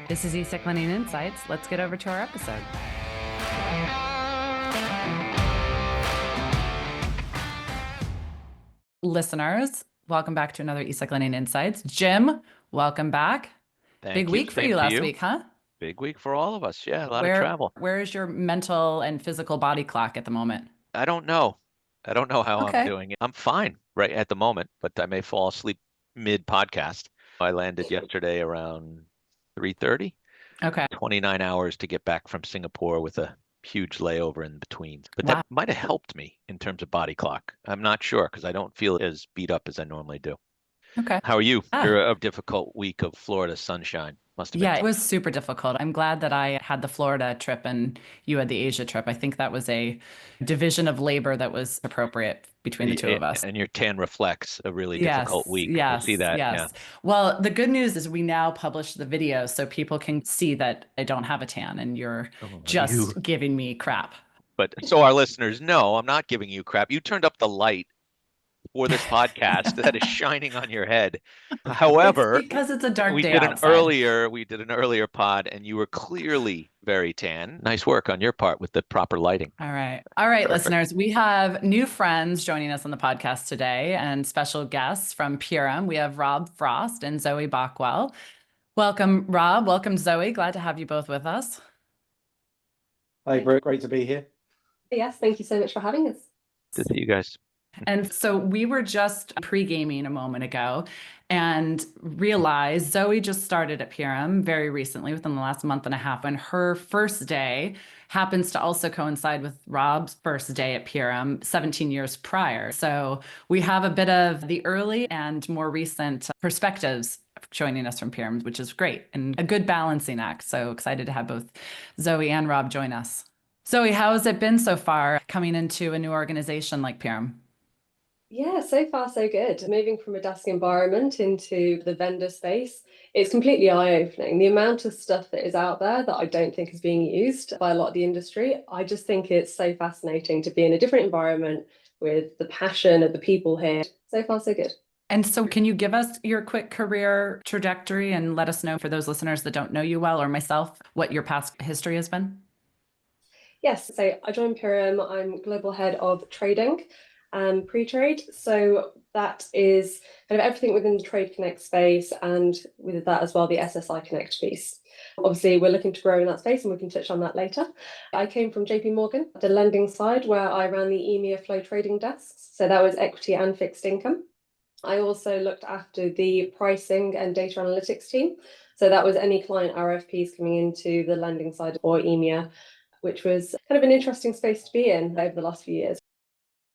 This is eSec Lending Insights. Let's get over to our episode. Listeners, welcome back to another eSec Lending Insights. Jim, welcome back. Big week for you last week, huh? Big week for all of us. Yeah, a lot of travel. Where is your mental and physical body clock at the moment? I don't know. I don't know how I'm doing. I'm fine right at the moment, but I may fall asleep mid-podcast. I landed yesterday around 3:30. Okay. 29 hours to get back from Singapore with a huge layover in between. But Wow. that might have helped me in terms of body clock. I'm not sure because I don't feel as beat up as I normally do. Okay. How are you? You're a difficult week of Florida sunshine. Must have been. Yeah, it was super difficult. I'm glad that I had the Florida trip and you had the Asia trip. I think that was a division of labor that was appropriate between the two of us. And your tan reflects a really difficult week. Yes, I see that. yes. Yeah. Well, the good news is we now publish the video so people can see that I don't have a tan and you're just giving me crap. But so our listeners know I'm not giving you crap. You turned up the light for this podcast that is shining on your head. However, it's because it's a dark we day did outside. we did an earlier pod and you were clearly very tan. Nice work on your part with the proper lighting. All right. Listeners, we have new friends joining us on the podcast today and special guests from Pirum. We have Rob Frost and Zoe Balkwell. Welcome, Rob. Welcome, Zoe. Glad to have you both with us. Hi, great to be here. Yes, thank you so much for having us. Good to see you guys. And so we were just pre-gaming a moment ago and realized Zoe just started at Pirum very recently, within the last month and a half, and her first day happens to also coincide with Rob's first day at Pirum 17 years prior. So we have a bit of the early and more recent perspectives joining us from Pirum, which is great and a good balancing act. So excited to have both Zoe and Rob join us. Zoe, how has it been so far coming into a new organization like Pirum? Yeah, so far so good. Moving from a desk environment into the vendor space, it's completely eye-opening. The amount of stuff that is out there that I don't think is being used by a lot of the industry, I just think it's so fascinating to be in a different environment with the passion of the people here. So far so good. And so can you give us your quick career trajectory and let us know, for those listeners that don't know you well or myself, what your past history has been? Yes, so I joined Pirum. I'm global head of trading and pre-trade. So that is kind of everything within the Trade Connect space, and with that as well, the SSI Connect piece. Obviously, we're looking to grow in that space and we can touch on that later. I came from JP Morgan, the lending side, where I ran the EMEA flow trading desks. So that was equity and fixed income. I also looked after the pricing and data analytics team. So that was any client RFPs coming into the lending side or EMEA, which was kind of an interesting space to be in over the last few years.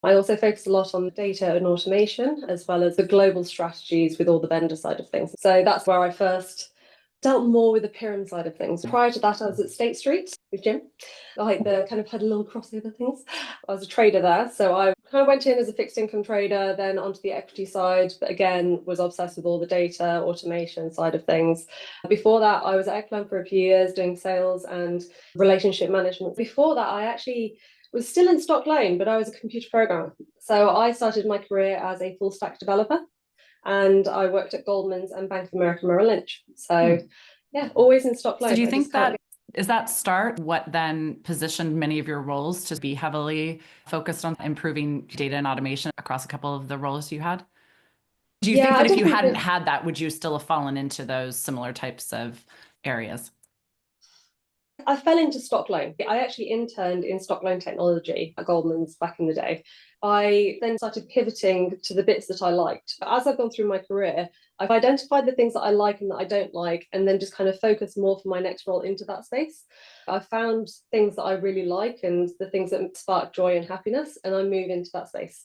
I also focused a lot on data and automation, as well as the global strategies with all the vendor side of things. So that's where I first dealt more with the Pirum side of things. Prior to that, I was at State Street with Jim. I kind of had a little crossover things. I was a trader there. So I kind of went in as a fixed income trader, then onto the equity side, but again, was obsessed with all the data automation side of things. Before that, I was at Eklund for a few years doing sales and relationship management. Before that, I actually was still in stock loan, but I was a computer programmer. So I started my career as a full stack developer, and I worked at Goldman's and Bank of America Merrill Lynch. So yeah, always in stock loan. So do you think that is that start what then positioned many of your roles to be heavily focused on improving data and automation across a couple of the roles you had? Do you think that if you hadn't had that, would you still have fallen into those similar types of areas? I fell into stock loan. I actually interned in stock loan technology at Goldman's back in the day. I then started pivoting to the bits that I liked. As I've gone through my career, I've identified the things that I like and that I don't like, and then just kind of focus more for my next role into that space. I found things that I really like and the things that spark joy and happiness, and I move into that space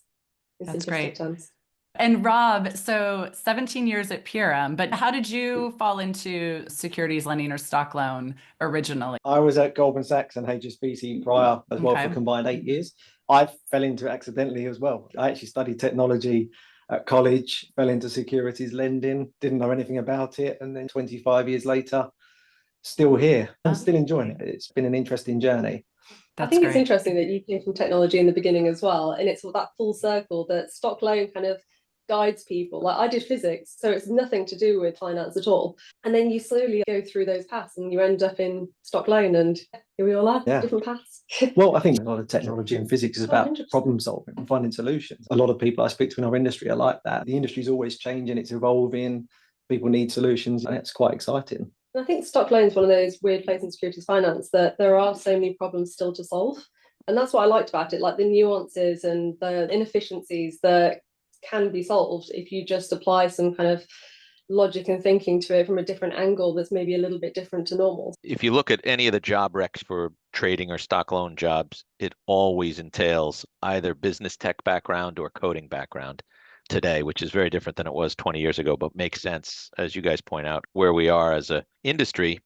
in simplistic terms. And Rob, so 17 years at Pirum, but how did you fall into securities lending or stock loan originally? I was at Goldman Sachs and HSBC prior as well for combined 8 years. I fell into it accidentally as well. I actually studied technology at college, fell into securities lending, didn't know anything about it. And then 25 years later, still here. I'm still enjoying it. It's been an interesting journey. I think it's interesting that you came from technology in the beginning as well. And it's that full circle that stock loan kind of guides people. Like I did physics, so it's nothing to do with finance at all. And then you slowly go through those paths and you end up in stock loan, and here we all are, different paths. Well, I think a lot of technology and physics is about 100%. Problem solving and finding solutions. A lot of people I speak to in our industry are like that. The industry is always changing, it's evolving, people need solutions, and it's quite exciting. I think stock loan is one of those weird places in securities finance that there are so many problems still to solve. And that's what I liked about it, like the nuances and the inefficiencies that can be solved if you just apply some kind of logic and thinking to it from a different angle that's maybe a little bit different to normal. If you look at any of the job recs for trading or stock loan jobs, it always entails either business tech background or coding background today, which is very different than it was 20 years ago, but makes sense, as you guys point out, where we are as an industry,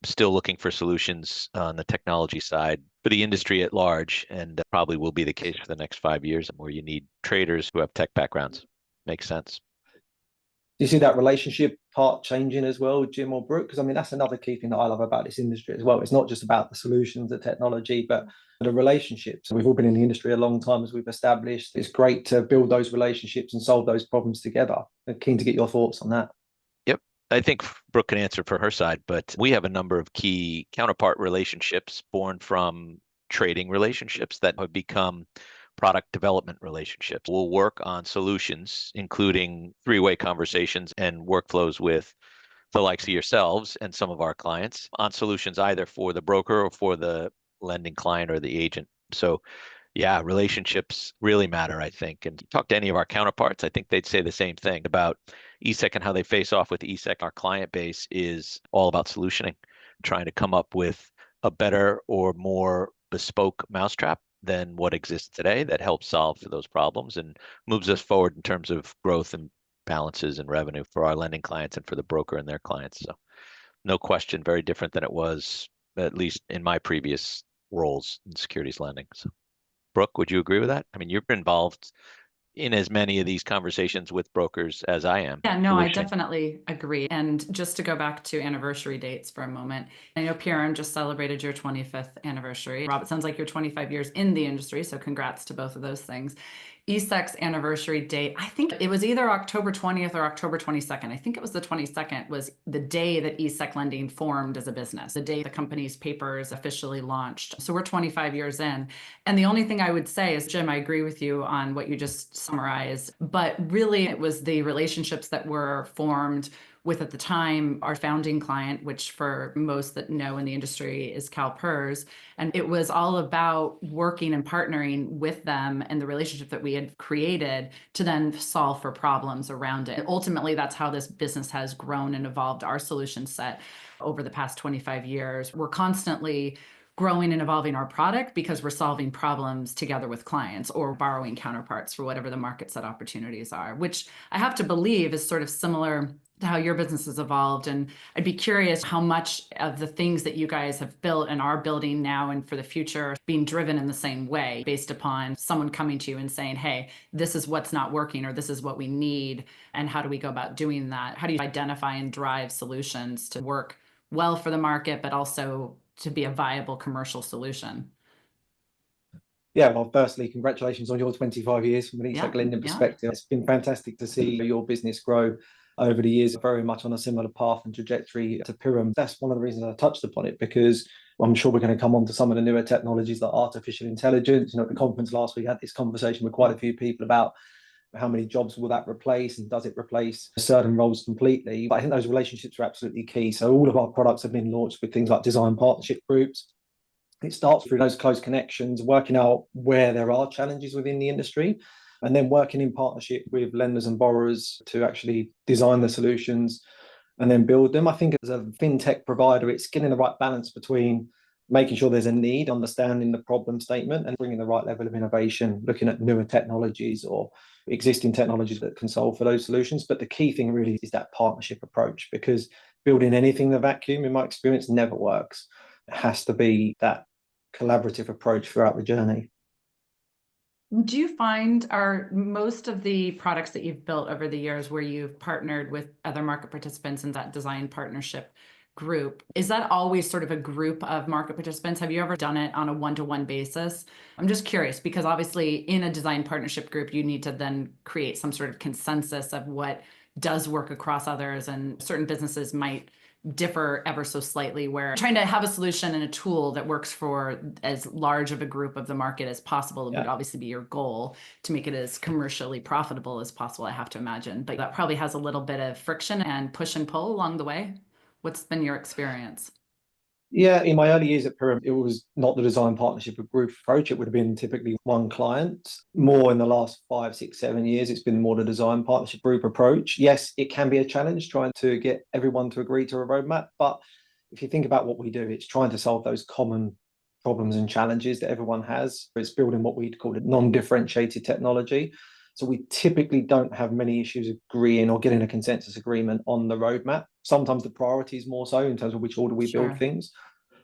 still looking for solutions on the technology side for the industry at large, and probably will be the case for the next 5 years, where you need traders who have tech backgrounds. Makes sense. Do you see that relationship part changing as well, Jim or Brooke? Because I mean, that's another key thing that I love about this industry as well. It's not just about the solutions, the technology, but the relationships. We've all been in the industry a long time, as we've established. It's great to build those relationships and solve those problems together. I'm keen to get your thoughts on that. Yep. I think Brooke can answer for her side, but we have a number of key counterpart relationships born from trading relationships that have become product development relationships. We'll work on solutions, including three-way conversations and workflows with the likes of yourselves and some of our clients on solutions either for the broker or for the lending client or the agent. So yeah, relationships really matter, I think. And talk to any of our counterparts, I think they'd say the same thing about eSec and how they face off with eSec. Our client base is all about solutioning, trying to come up with a better or more bespoke mousetrap than what exists today that helps solve for those problems and moves us forward in terms of growth and balances and revenue for our lending clients and for the broker and their clients. So no question, very different than it was, at least in my previous roles in securities lending. So Brooke, would you agree with that? I mean, you're involved in as many of these conversations with brokers as I am. Yeah, no, I definitely agree. And just to go back to anniversary dates for a moment, I know Pirum just celebrated your 25th anniversary. Rob, it sounds like you're 25 years in the industry, so congrats to both of those things. eSec's anniversary date, I think it was either October 20th or October 22nd. I think it was the 22nd was the day that eSec Lending formed as a business, the day the company's papers officially launched. So we're 25 years in. And the only thing I would say is, Jim, I agree with you on what you just summarized, but really it was the relationships that were formed with, at the time, our founding client, which for most that know in the industry is CalPERS. And it was all about working and partnering with them and the relationship that we had created to then solve for problems around it. Ultimately, that's how this business has grown and evolved our solution set over the past 25 years. We're constantly growing and evolving our product because we're solving problems together with clients or borrowing counterparts for whatever the market set opportunities are, which I have to believe is sort of similar to how your business has evolved. And I'd be curious how much of the things that you guys have built and are building now and for the future are being driven in the same way based upon someone coming to you and saying, hey, this is what's not working or this is what we need. And how do we go about doing that? How do you identify and drive solutions to work well for the market, but also to be a viable commercial solution? Yeah, well, firstly, congratulations on your 25 years from an eSec lending perspective. It's been fantastic to see your business grow over the years, very much on a similar path and trajectory to Pirum. That's one of the reasons I touched upon it, because I'm sure we're going to come on to some of the newer technologies like artificial intelligence. At the conference last week, I had this conversation with quite a few people about how many jobs will that replace and does it replace certain roles completely. But I think those relationships are absolutely key. So all of our products have been launched with things like design partnership groups. It starts through those close connections, working out where there are challenges within the industry, and then working in partnership with lenders and borrowers to actually design the solutions and then build them. I think as a fintech provider, it's getting the right balance between making sure there's a need, understanding the problem statement, and bringing the right level of innovation, looking at newer technologies or existing technologies that can solve for those solutions. But the key thing really is that partnership approach, because building anything in a vacuum, in my experience, never works. It has to be that collaborative approach throughout the journey. Do you find are most of the products that you've built over the years where you've partnered with other market participants in that design partnership group, is that always sort of a group of market participants? Have you ever done it on a one-to-one basis? I'm just curious because obviously in a design partnership group, you need to then create some sort of consensus of what does work across others, and certain businesses might differ ever so slightly, where trying to have a solution and a tool that works for as large of a group of the market as possible would obviously be your goal, to make it as commercially profitable as possible, I have to imagine. But that probably has a little bit of friction and push and pull along the way. What's been your experience? Yeah, in my early years at Pirum, it was not the design partnership or group approach. It would have been typically one client. More in the last 5, 6, 7 years, it's been more the design partnership group approach. Yes, it can be a challenge trying to get everyone to agree to a roadmap. But if you think about what we do, it's trying to solve those common problems and challenges that everyone has. It's building what we'd call a non-differentiated technology. So we typically don't have many issues agreeing or getting a consensus agreement on the roadmap. Sometimes the priorities more so in terms of which order we build things.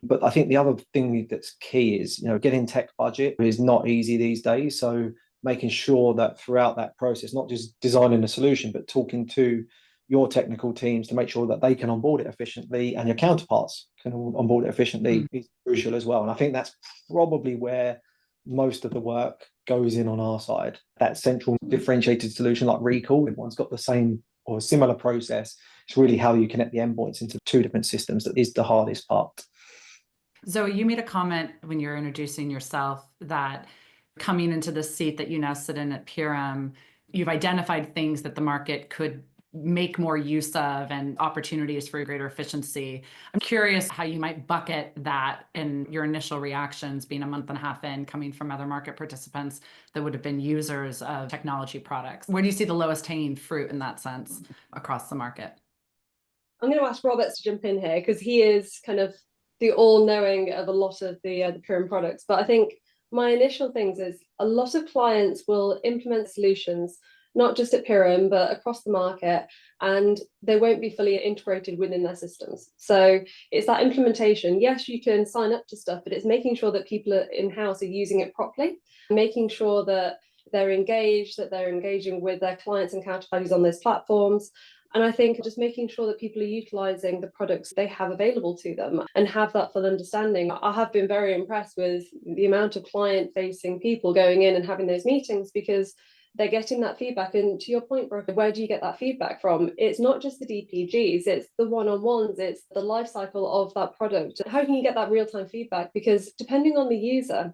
But I think the other thing that's key is, getting tech budget is not easy these days. So making sure that throughout that process, not just designing a solution, but talking to your technical teams to make sure that they can onboard it efficiently and your counterparts can onboard it efficiently is crucial as well. And I think that's probably where most of the work goes in on our side. That central differentiated solution like Recall, everyone's got the same or similar process. It's really how you connect the endpoints into 2 different systems that is the hardest part. Zoe, you made a comment when you're introducing yourself that coming into the seat that you now sit in at Pirum, you've identified things that the market could make more use of and opportunities for greater efficiency. I'm curious how you might bucket that in your initial reactions, being a month and a half in, coming from other market participants that would have been users of technology products. Where do you see the lowest hanging fruit in that sense across the market? I'm going to ask Robert to jump in here because he is kind of the all-knowing of a lot of the Pirum products. But I think my initial things is a lot of clients will implement solutions, not just at Pirum, but across the market, and they won't be fully integrated within their systems. So it's that implementation. Yes, you can sign up to stuff, but it's making sure that people in-house are using it properly, making sure that they're engaged, that they're engaging with their clients and counterparties on those platforms. And I think just making sure that people are utilising the products they have available to them and have that full understanding. I have been very impressed with the amount of client-facing people going in and having those meetings because they're getting that feedback. And to your point, Brooke, where do you get that feedback from? It's not just the DPGs, it's the one-on-ones, it's the life cycle of that product. How can you get that real-time feedback? Because depending on the user,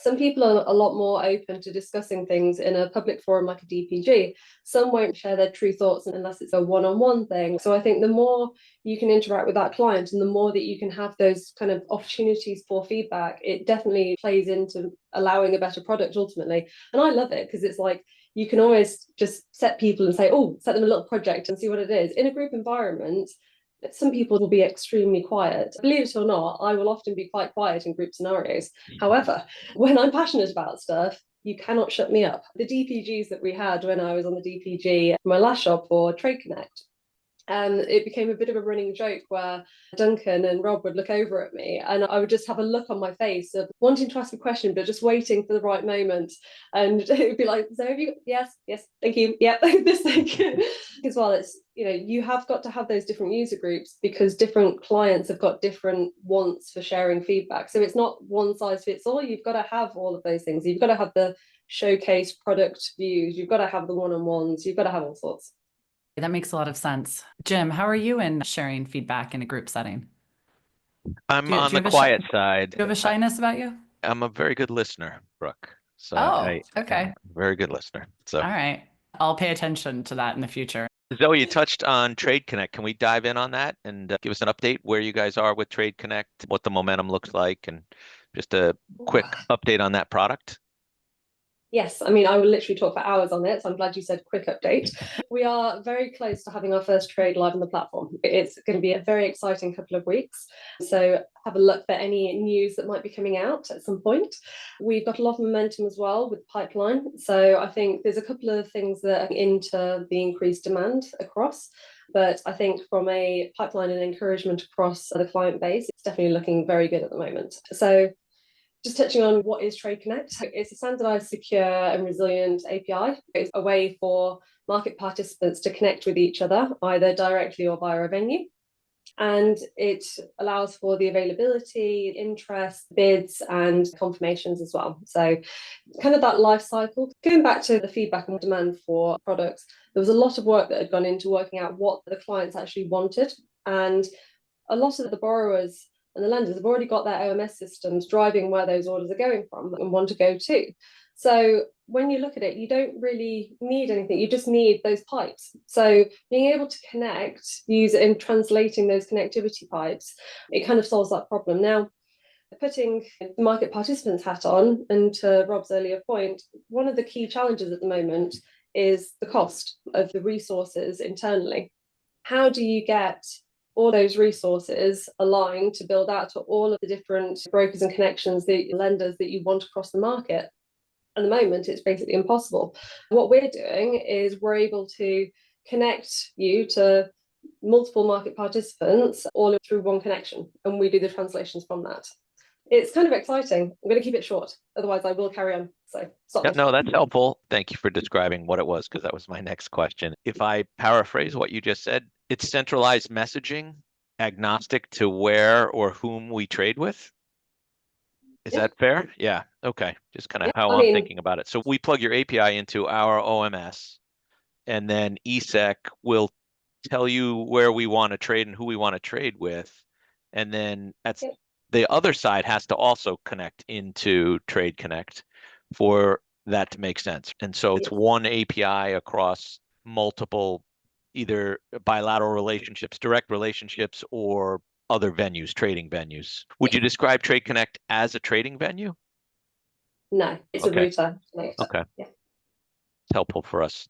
some people are a lot more open to discussing things in a public forum like a DPG. Some won't share their true thoughts unless it's a one-on-one thing. So I think the more you can interact with that client and the more that you can have those kind of opportunities for feedback, it definitely plays into allowing a better product ultimately. And I love it because it's like you can always just set people and say, oh, set them a little project and see what it is. In a group environment, some people will be extremely quiet. Believe it or not, I will often be quite quiet in group scenarios. However, when I'm passionate about stuff, you cannot shut me up. The DPGs that we had when I was on the DPG, my last job for Trade Connect, it became a bit of a running joke where Duncan and Rob would look over at me and I would just have a look on my face of wanting to ask a question, but just waiting for the right moment. And it would be like, so have you, yes, thank you. Yeah, this thing as well. It's, you have got to have those different user groups because different clients have got different wants for sharing feedback. So it's not one size fits all. You've got to have all of those things. You've got to have the showcase product views. You've got to have the one-on-ones. You've got to have all sorts. That makes a lot of sense. Jim, how are you in sharing feedback in a group setting? I'm on the quiet side. Do you have a shyness about you? I'm a very good listener, Brooke. So okay. I'm a very good listener. So all right. I'll pay attention to that in the future. Zoe, you touched on Trade Connect. Can we dive in on that and give us an update where you guys are with Trade Connect, what the momentum looks like, and just a quick update on that product? Yes, I mean, I will literally talk for hours on it, so I'm glad you said quick update. We are very close to having our first trade live on the platform. It's going to be a very exciting couple of weeks, so have a look for any news that might be coming out at some point. We've got a lot of momentum as well with pipeline, so I think there's a couple of things that are into the increased demand across. But I think from a pipeline and encouragement across the client base, it's definitely looking very good at the moment. So just touching on what is Trade Connect, it's a standardized, secure and resilient API. It's a way for market participants to connect with each other, either directly or via a venue. And it allows for the availability, interest, bids, and confirmations as well. So kind of that life cycle. Going back to the feedback and demand for products, there was a lot of work that had gone into working out what the clients actually wanted. And a lot of the borrowers and the lenders have already got their OMS systems driving where those orders are going from and want to go to. So when you look at it, you don't really need anything. You just need those pipes. So being able to connect, use in translating those connectivity pipes, it kind of solves that problem. Now, putting the market participants hat on, and to Rob's earlier point, one of the key challenges at the moment is the cost of the resources internally. How do you get all those resources aligned to build out to all of the different brokers and connections, the lenders that you want across the market? At the moment, it's basically impossible. What we're doing is we're able to connect you to multiple market participants all through one connection, and we do the translations from that. It's kind of exciting. I'm going to keep it short, otherwise I will carry on. So stop me. No, that's helpful. Thank you for describing what it was, because that was my next question. If I paraphrase what you just said, it's centralized messaging, agnostic to where or whom we trade with. Is that fair? Yeah. Okay. Just kind of how I'm thinking about it. So we plug your API into our OMS, and then eSec will tell you where we want to trade and who we want to trade with. And then the other side has to also connect into Trade Connect for that to make sense. And so it's one API across multiple, either bilateral relationships, direct relationships, or other venues, trading venues. Would you describe Trade Connect as a trading venue? No, it's a router. Okay. Yeah. It's helpful for us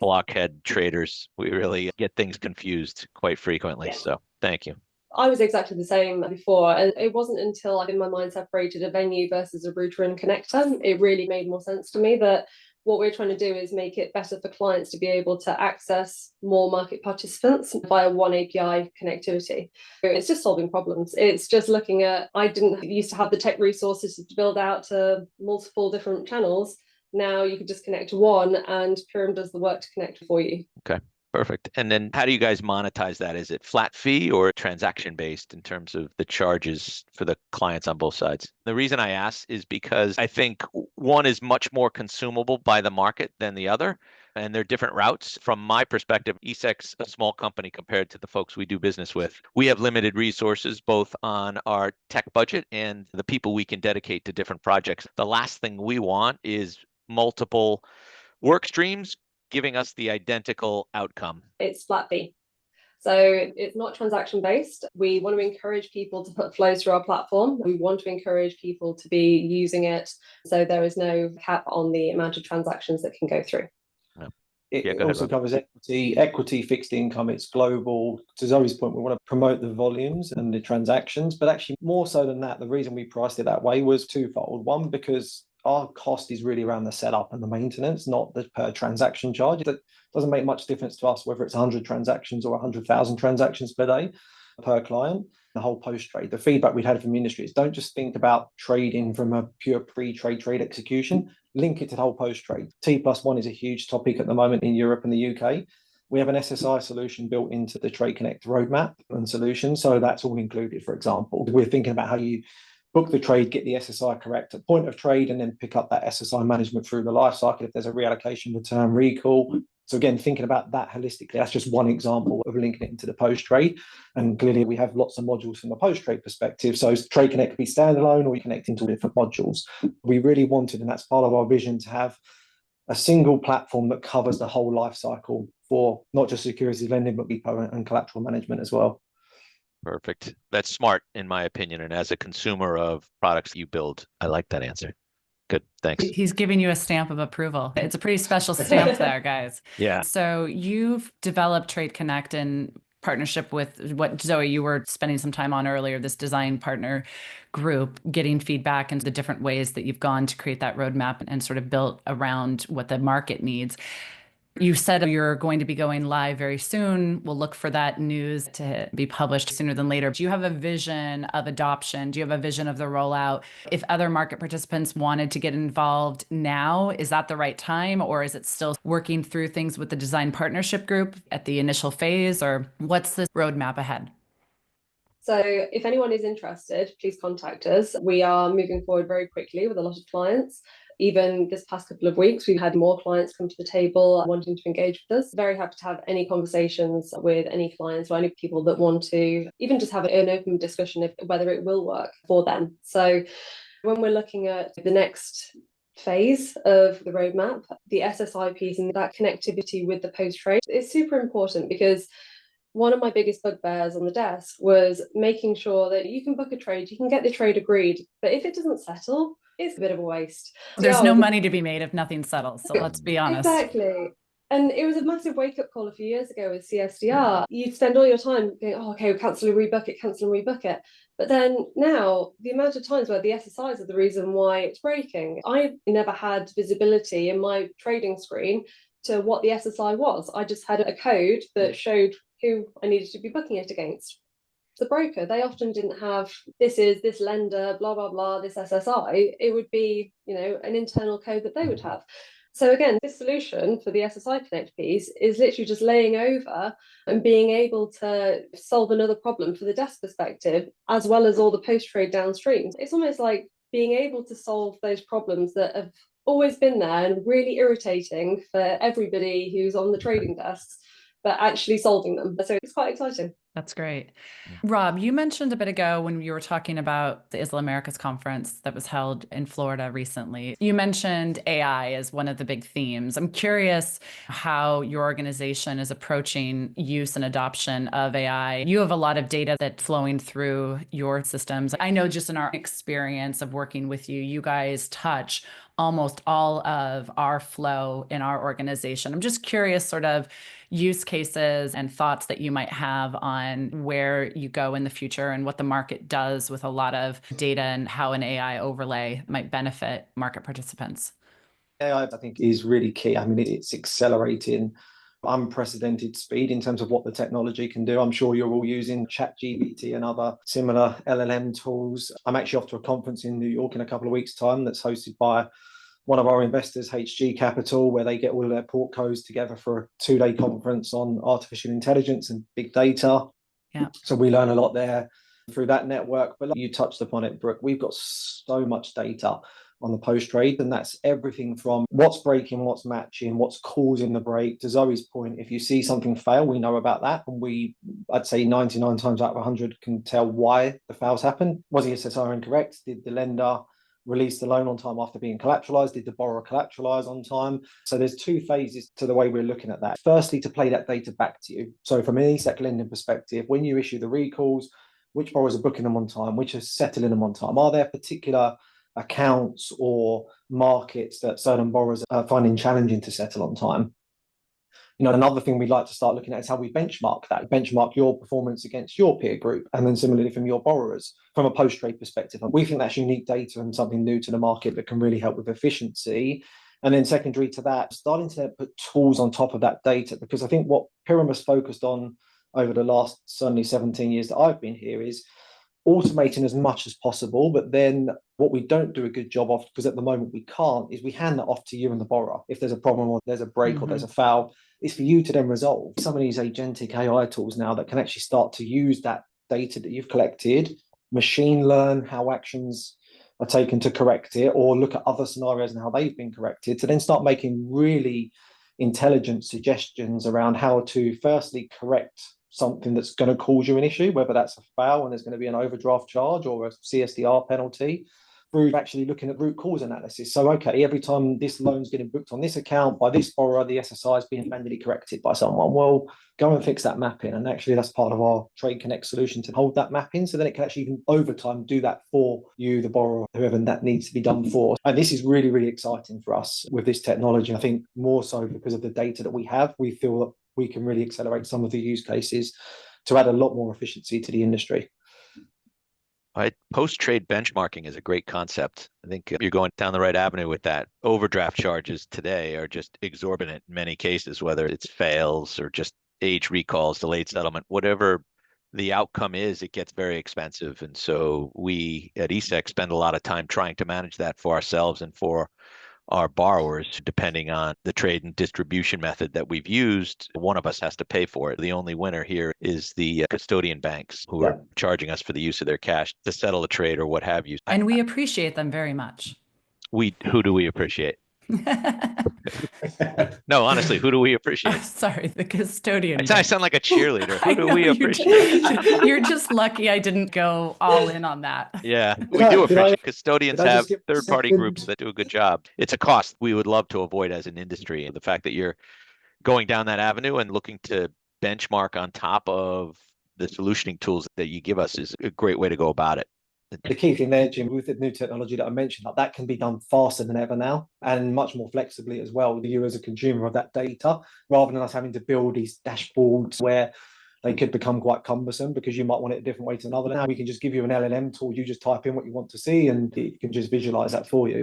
blockhead traders. We really get things confused quite frequently. So thank you. I was exactly the same before, and it wasn't until I, in my mind, separated a venue versus a router and connector, it really made more sense to me that what we're trying to do is make it better for clients to be able to access more market participants via one API connectivity. It's just solving problems. It's just looking at, I didn't used to have the tech resources to build out to multiple different channels. Now you can just connect to one, and Pirum does the work to connect for you. Okay. Perfect. And then how do you guys monetize that? Is it flat fee or transaction based in terms of the charges for the clients on both sides? The reason I ask is because I think one is much more consumable by the market than the other, and they're different routes. From my perspective, eSec's a small company compared to the folks we do business with. We have limited resources, both on our tech budget and the people we can dedicate to different projects. The last thing we want is multiple work streams giving us the identical outcome. It's flat fee. So it's not transaction based. We want to encourage people to put flows through our platform. We want to encourage people to be using it. So there is no cap on the amount of transactions that can go through. It also covers equity, fixed income. It's global. To Zoe's point, we want to promote the volumes and the transactions, but actually more so than that, the reason we priced it that way was twofold. One, because our cost is really around the setup and the maintenance, not the per transaction charge. That doesn't make much difference to us whether it's 100 transactions or 100,000 transactions per day per client. The whole post-trade, the feedback we'd had from the industry is don't just think about trading from a pure pre-trade trade execution, link it to the whole post-trade. T+1 is a huge topic at the moment in Europe and the UK. We have an SSI solution built into the Trade Connect roadmap and solution. So that's all included, for example. We're thinking about how you book the trade, get the SSI correct at point of trade, and then pick up that SSI management through the life cycle if there's a reallocation, return, recall. So again, thinking about that holistically, that's just one example of linking it into the post-trade. And clearly we have lots of modules from a post-trade perspective. So Trade Connect could be standalone or we connect into different modules. We really wanted, and that's part of our vision, to have a single platform that covers the whole life cycle for not just securities lending, but repo and collateral management as well. Perfect. That's smart, in my opinion. And as a consumer of products you build, I like that answer. Good. Thanks. He's giving you a stamp of approval. It's a pretty special stamp there, guys. Yeah. So you've developed Trade Connect in partnership with what, Zoe, you were spending some time on earlier, this design partner group, getting feedback and the different ways that you've gone to create that roadmap and sort of built around what the market needs. You said you're going to be going live very soon. We'll look for that news to be published sooner than later. Do you have a vision of adoption? Do you have a vision of the rollout? If other market participants wanted to get involved now, is that the right time? Or is it still working through things with the design partnership group at the initial phase? Or what's the roadmap ahead? So if anyone is interested, please contact us. We are moving forward very quickly with a lot of clients. Even this past couple of weeks, we've had more clients come to the table wanting to engage with us. Very happy to have any conversations with any clients or any people that want to even just have an open discussion of whether it will work for them. So when we're looking at the next phase of the roadmap, the SSI piece and that connectivity with the post-trade is super important, because one of my biggest bugbears on the desk was making sure that you can book a trade, you can get the trade agreed, but if it doesn't settle, it's a bit of a waste. There's no money to be made if nothing settles. So let's be honest. Exactly. And it was a massive wake-up call a few years ago with CSDR. You'd spend all your time going, oh, okay, we'll cancel and rebook it. But then now, the amount of times where the SSIs are the reason why it's breaking, I never had visibility in my trading screen to what the SSI was. I just had a code that showed who I needed to be booking it against. The broker, they often didn't have, this is this lender, blah, blah, blah, this SSI. It would be, an internal code that they would have. So again, this solution for the SSI Connect piece is literally just laying over and being able to solve another problem for the desk perspective, as well as all the post-trade downstream. It's almost like being able to solve those problems that have always been there and really irritating for everybody who's on the trading desks, but actually solving them. So it's quite exciting. That's great. Rob, you mentioned a bit ago when you were talking about the Isla Americas conference that was held in Florida recently, you mentioned AI as one of the big themes. I'm curious how your organization is approaching use and adoption of AI. You have a lot of data that's flowing through your systems. I know just in our experience of working with you, you guys touch almost all of our flow in our organization. I'm just curious sort of use cases and thoughts that you might have on where you go in the future and what the market does with a lot of data and how an AI overlay might benefit market participants. AI, I think, is really key. I mean, it's accelerating unprecedented speed in terms of what the technology can do. I'm sure you're all using ChatGPT and other similar LLM tools. I'm actually off to a conference in New York in a couple of weeks' time that's hosted by one of our investors, HG Capital, where they get all of their portcos together for a 2-day conference on artificial intelligence and big data. Yeah. So we learn a lot there through that network. But like you touched upon it, Brooke, we've got so much data on the post trade, and that's everything from what's breaking, what's matching, what's causing the break. To Zoe's point, if you see something fail, we know about that, and I'd say 99 times out of 100 can tell why the fails happened. Was the SSI incorrect? Did the lender release the loan on time after being collateralized? Did the borrower collateralize on time? So there's 2 phases to the way we're looking at that. Firstly, to play that data back to you. So from an eSec lending perspective, when you issue the recalls, which borrowers are booking them on time, which are settling them on time? Are there particular accounts or markets that certain borrowers are finding challenging to settle on time? Another thing we'd like to start looking at is how we benchmark that. Benchmark your performance against your peer group, and then similarly from your borrowers from a post-trade perspective. And we think that's unique data and something new to the market that can really help with efficiency. And then secondary to that, starting to put tools on top of that data, because I think what Pirum has focused on over the last certainly 17 years that I've been here is automating as much as possible. But then what we don't do a good job of, because at the moment we can't, is we hand that off to you and the borrower. If there's a problem or there's a break or there's a foul, it's for you to then resolve. Some of these agentic AI tools now that can actually start to use that data that you've collected, machine learn how actions are taken to correct it, or look at other scenarios and how they've been corrected, to then start making really intelligent suggestions around how to firstly correct something that's going to cause you an issue, whether that's a foul and there's going to be an overdraft charge or a CSDR penalty, through actually looking at root cause analysis. So, okay, every time this loan's getting booked on this account by this borrower, the SSI is being manually corrected by someone. Well, go and fix that mapping. And actually, that's part of our Trade Connect solution to hold that mapping, so then it can actually even over time do that for you, the borrower, whoever that needs to be done for. And this is really, really exciting for us with this technology. I think more so because of the data that we have, we feel that we can really accelerate some of the use cases to add a lot more efficiency to the industry. Post-trade benchmarking is a great concept. I think you're going down the right avenue with that. Overdraft charges today are just exorbitant in many cases, whether it's fails or just age recalls, delayed settlement, whatever the outcome is, it gets very expensive. And so we at eSec spend a lot of time trying to manage that for ourselves and for our borrowers, depending on the trade and distribution method that we've used, one of us has to pay for it. The only winner here is the custodian banks who are charging us for the use of their cash to settle a trade or what have you. And we appreciate them very much. Who do we appreciate? No, honestly, who do we appreciate? Sorry, the custodian. I sound like a cheerleader. Who do we appreciate? You're just lucky I didn't go all in on that. Yeah, we do appreciate custodians have third-party groups that do a good job. It's a cost we would love to avoid as an industry. The fact that you're going down that avenue and looking to benchmark on top of the solutioning tools that you give us is a great way to go about it. The key thing there, Jim, with the new technology that I mentioned, that can be done faster than ever now and much more flexibly as well. You as a consumer of that data, rather than us having to build these dashboards where they could become quite cumbersome because you might want it a different way to another. Now we can just give you an LLM tool. You just type in what you want to see and it can just visualize that for you.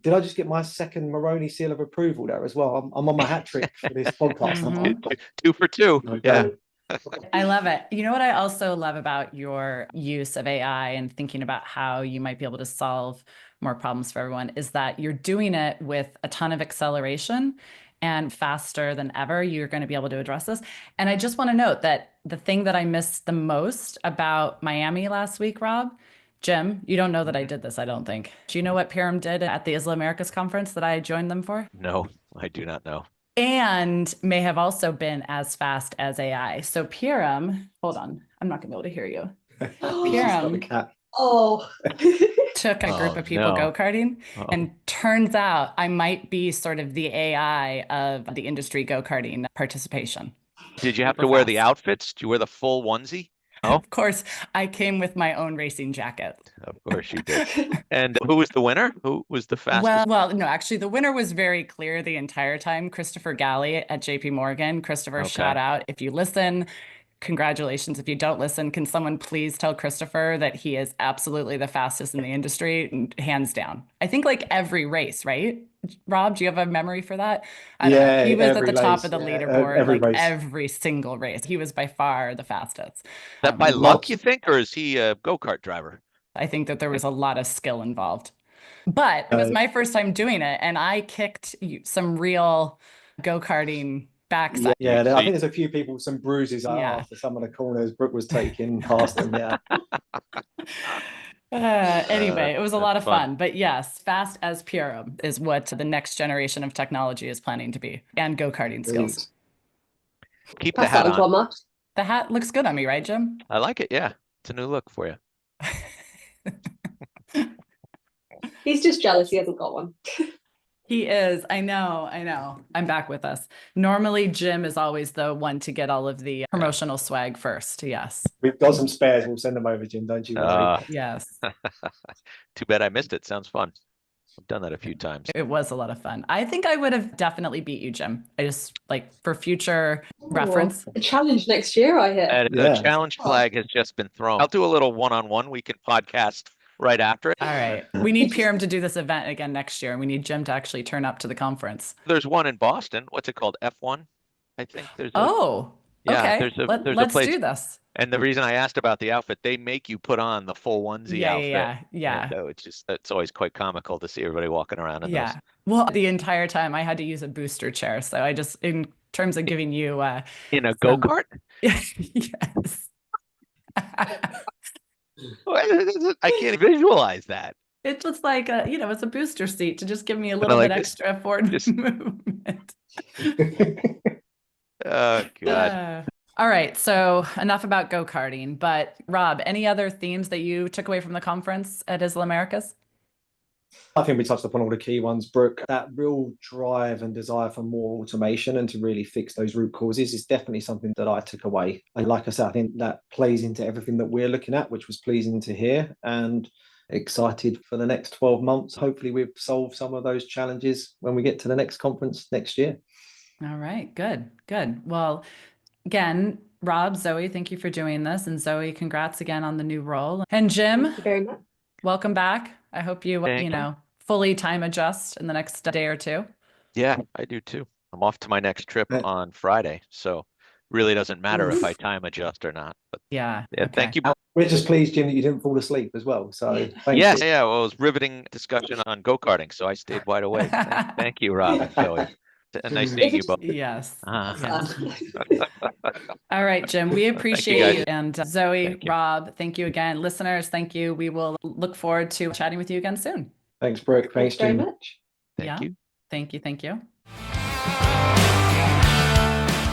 Did I just get my second Moroni seal of approval there as well? I'm on my hat trick for this podcast. 2 for 2. Okay. Yeah. I love it. You know what I also love about your use of AI and thinking about how you might be able to solve more problems for everyone is that you're doing it with a ton of acceleration and faster than ever. You're going to be able to address this. And I just want to note that the thing that I missed the most about Miami last week, Rob, Jim, you don't know that I did this, I don't think. Do you know what Pirum did at the Isla Americas conference that I joined them for? No, I do not know. And may have also been as fast as AI. So Pirum, hold on, I'm not gonna be able to hear you. Pirum took a group of people go-karting, and turns out I might be sort of the AI of the industry go-karting participation. Did you have to wear the outfits? Do you wear the full onesie? Oh, of course, I came with my own racing jacket. Of course you did. And who was the winner? Who was the fastest? Well, no, actually, the winner was very clear the entire time. Christopher Galley at JP Morgan. Christopher, shout out. If you listen, congratulations. If you don't listen, can someone please tell Christopher that he is absolutely the fastest in the industry, hands down. I think like every race, right? Rob, do you have a memory for that? I don't know. He was at the top of the leaderboard every single race. He was by far the fastest. Is that by luck, you think, or is he a go-kart driver? I think that there was a lot of skill involved. But it was my first time doing it, and I kicked some real go-karting backside. Yeah, I think there's a few people, some bruises after some of the corners Brooke was taking past them, Anyway, it was a lot of fun. But yes, fast as Pirum is what the next generation of technology is planning to be, and go-karting skills. Keep the hat on. The hat looks good on me, right, Jim? I like it, yeah. It's a new look for you. He's just jealous he hasn't got one. He is. I know. I'm back with us. Normally, Jim is always the one to get all of the promotional swag first. Yes. We've got some spares. We'll send them over, Jim. Don't you worry. Yes. Too bad I missed it. Sounds fun. I've done that a few times. It was a lot of fun. I think I would have definitely beat you, Jim. I just for future reference. A challenge next year, I hear. A challenge flag has just been thrown. I'll do a little one-on-one. We can podcast right after it. All right. We need Pirum to do this event again next year. We need Jim to actually turn up to the conference. There's one in Boston. What's it called? F1? I think there's okay. There's a Let's place. do this. And the reason I asked about the outfit, they make you put on the full onesie outfit. Yeah. So it's always quite comical to see everybody walking around in those. Well, the entire time I had to use a booster chair. So I just, in terms of giving you in a go-kart? Yes. I can't visualize that. It's just like it's a booster seat to just give me a little bit extra forward movement. Oh God. All right, so enough about go-karting, but Rob, any other themes that you took away from the conference at Isla Americas? I think we touched upon all the key ones, Brooke. That real drive and desire for more automation and to really fix those root causes is definitely something that I took away. And like I said, I think that plays into everything that we're looking at, which was pleasing to hear, and excited for the next 12 months. Hopefully we've solved some of those challenges when we get to the next conference next year. All right, good. Well, again, Rob, Zoe, thank you for doing this. And Zoe, congrats again on the new role. And Jim, thank you very much. Welcome back. I hope you, fully time adjust in the next day or two. Yeah, I do too. I'm off to my next trip on Friday. So really doesn't matter if I time adjust or not. But Yeah. yeah, thank you. We're just pleased, Jim, that you didn't fall asleep as well. So thank Yes, you. yeah. Well, it was riveting discussion on go-karting, so I stayed wide awake. Thank you, Rob and Zoe. And nice seeing you both. Yes. Uh-huh. Yes. All right, Jim, we appreciate guys. you. And Zoe, Thank you. Rob, thank you again. Listeners, thank you. We will look forward to chatting with you again soon. Thanks, Brooke. Thanks, very Jim. much. Thank you. Thank you. Thank you.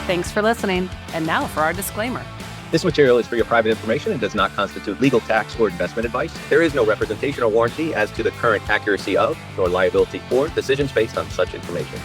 Thanks for listening. And now for our disclaimer. This material is for your private information and does not constitute legal, tax, or investment advice. There is no representation or warranty as to the current accuracy of, nor liability for, decisions based on such information.